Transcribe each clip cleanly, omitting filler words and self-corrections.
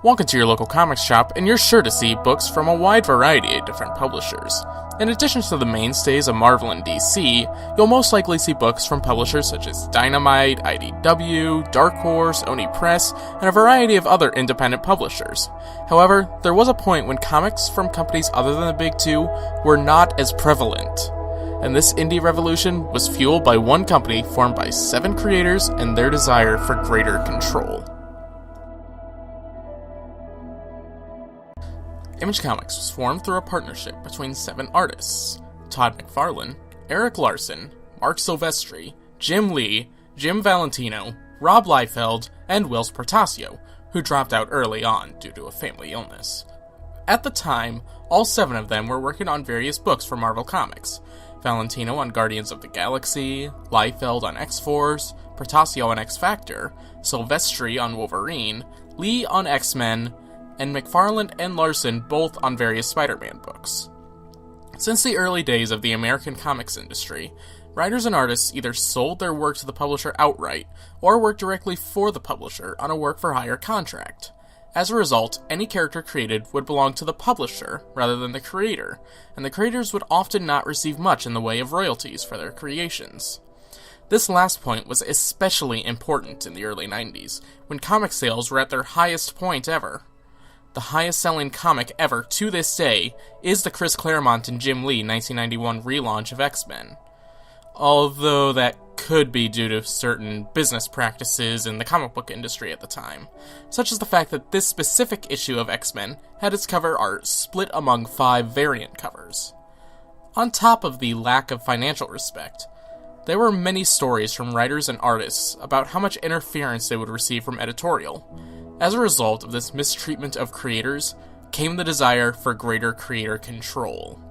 Walk into your local comics shop and you're sure to see books from a wide variety of different publishers. In addition to the mainstays of Marvel and DC, you'll most likely see books from publishers such as Dynamite, IDW, Dark Horse, Oni Press, and a variety of other independent publishers. However, there was a point when comics from companies other than the big two were not as prevalent. And this indie revolution was fueled by one company formed by 7 creators and their desire for greater control. Image Comics was formed through a partnership between 7 artists: Todd McFarlane, Eric Larson, Mark Silvestri, Jim Lee, Jim Valentino, Rob Liefeld, and Whilce Portacio, who dropped out early on due to a family illness. At the time, all 7 of them were working on various books for Marvel Comics: Valentino on Guardians of the Galaxy, Liefeld on X-Force, Portacio on X-Factor, Silvestri on Wolverine, Lee on X-Men, and McFarlane and Larson both on various Spider-Man books. Since the early days of the American comics industry, writers and artists either sold their work to the publisher outright, or worked directly for the publisher on a work-for-hire contract. As a result, any character created would belong to the publisher rather than the creator, and the creators would often not receive much in the way of royalties for their creations. This last point was especially important in the early 90s, when comic sales were at their highest point ever. The highest-selling comic ever to this day is the Chris Claremont and Jim Lee 1991 relaunch of X-Men. Although that could be due to certain business practices in the comic book industry at the time, such as the fact that this specific issue of X-Men had its cover art split among 5 variant covers. On top of the lack of financial respect, there were many stories from writers and artists about how much interference they would receive from editorial. As a result of this mistreatment of creators, came the desire for greater creator control.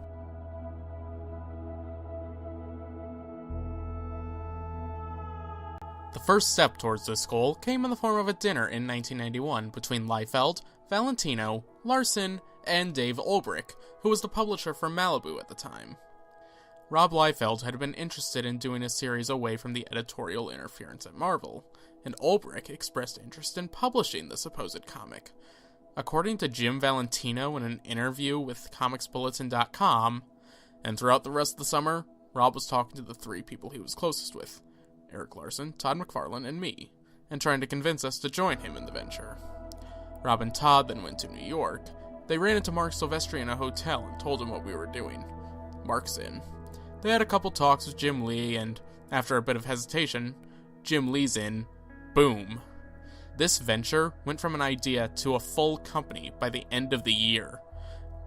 The first step towards this goal came in the form of a dinner in 1991 between Liefeld, Valentino, Larson, and Dave Olbrich, who was the publisher for Malibu at the time. Rob Liefeld had been interested in doing a series away from the editorial interference at Marvel, and Olbrich expressed interest in publishing the supposed comic. According to Jim Valentino in an interview with ComicsBulletin.com, and throughout the rest of the summer, Rob was talking to the 3 people he was closest with: Eric Larson, Todd McFarlane, and me, and trying to convince us to join him in the venture. Rob and Todd then went to New York. They ran into Mark Silvestri in a hotel and told him what we were doing. Mark's in. They had a couple talks with Jim Lee, and after a bit of hesitation, Jim Lee's in. Boom. This venture went from an idea to a full company by the end of the year.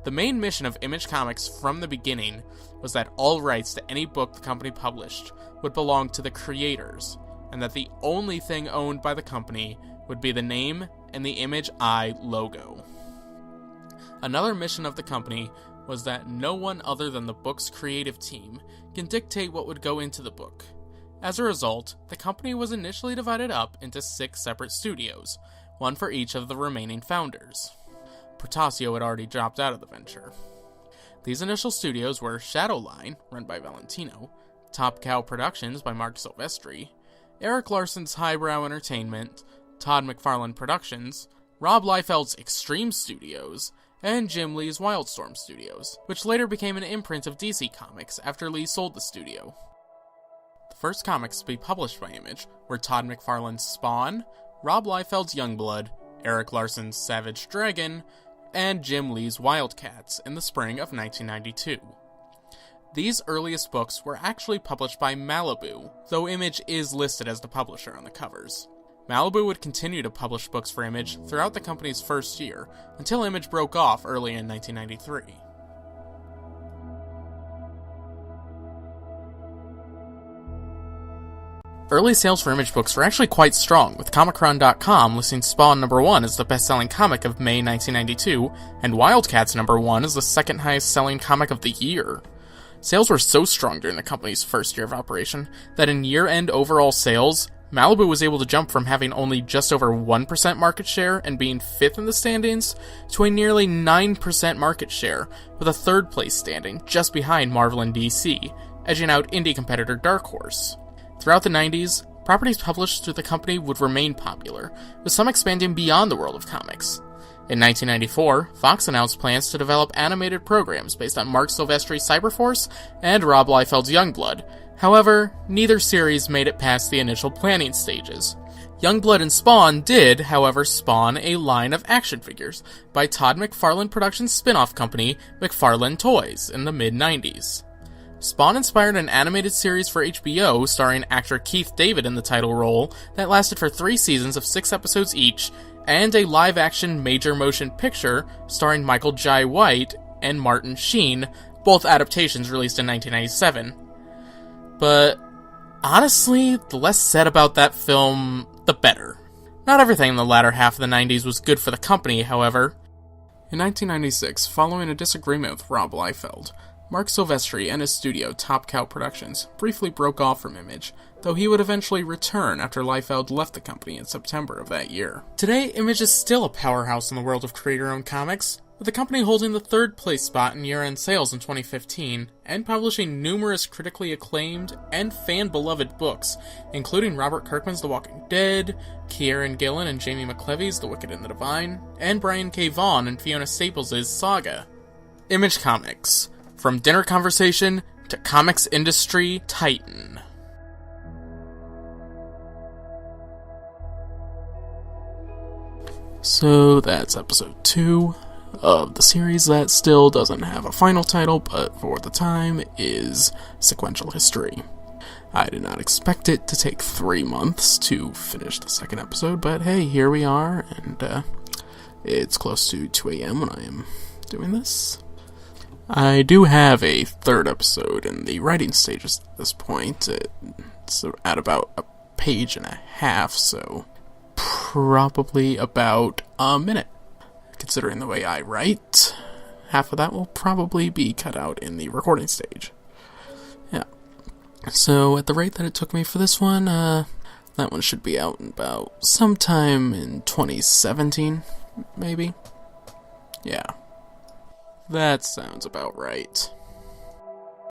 The main mission of Image Comics from the beginning was that all rights to any book the company published would belong to the creators, and that the only thing owned by the company would be the name and the Image Eye logo. Another mission of the company was that no one other than the book's creative team can dictate what would go into the book. As a result, the company was initially divided up into 6 separate studios, one for each of the remaining founders. Portacio had already dropped out of the venture. These initial studios were Shadowline, run by Valentino, Top Cow Productions by Mark Silvestri, Eric Larson's Highbrow Entertainment, Todd McFarlane Productions, Rob Liefeld's Extreme Studios, and Jim Lee's Wildstorm Studios, which later became an imprint of DC Comics after Lee sold the studio. The first comics to be published by Image were Todd McFarlane's Spawn, Rob Liefeld's Youngblood, Eric Larson's Savage Dragon, and Jim Lee's Wildcats in the spring of 1992. These earliest books were actually published by Malibu, though Image is listed as the publisher on the covers. Malibu would continue to publish books for Image throughout the company's first year, until Image broke off early in 1993. Early sales for Image books were actually quite strong, with Comichron.com listing Spawn #1 as the best-selling comic of May 1992, and Wildcats #1 as the second highest-selling comic of the year. Sales were so strong during the company's first year of operation that in year-end overall sales, Malibu was able to jump from having only just over 1% market share and being 5th in the standings to a nearly 9% market share, with a 3rd place standing just behind Marvel and DC, edging out indie competitor Dark Horse. Throughout the 90s, properties published through the company would remain popular, with some expanding beyond the world of comics. In 1994, Fox announced plans to develop animated programs based on Mark Silvestri's Cyberforce and Rob Liefeld's Youngblood. However, neither series made it past the initial planning stages. Youngblood and Spawn did, however, spawn a line of action figures by Todd McFarlane Productions' spin-off company, McFarlane Toys, in the mid-90s. Spawn inspired an animated series for HBO starring actor Keith David in the title role that lasted for 3 seasons of 6 episodes each, and a live-action major motion picture starring Michael Jai White and Martin Sheen, both adaptations released in 1997. But honestly, the less said about that film, the better. Not everything in the latter half of the 90s was good for the company, however. In 1996, following a disagreement with Rob Liefeld, Mark Silvestri and his studio, Top Cow Productions, briefly broke off from Image, though he would eventually return after Liefeld left the company in September of that year. Today, Image is still a powerhouse in the world of creator-owned comics, with the company holding the 3rd place spot in year-end sales in 2015, and publishing numerous critically acclaimed and fan-beloved books, including Robert Kirkman's The Walking Dead, Kieran Gillen and Jamie McLevy's The Wicked and the Divine, and Brian K. Vaughan and Fiona Staples' Saga. Image Comics. From dinner conversation to comics industry titan. So that's episode 2 of the series that still doesn't have a final title, but for the time is Sequential History. I did not expect it to take 3 months to finish the 2nd episode, but hey, here we are, and it's close to 2 a.m. when I am doing this. I do have a 3rd episode in the writing stages at this point. It's at about a page and a half, so probably about a minute. Considering the way I write, half of that will probably be cut out in the recording stage. Yeah. So at the rate that it took me for this one, that one should be out in about sometime in 2017, maybe? Yeah. That sounds about right.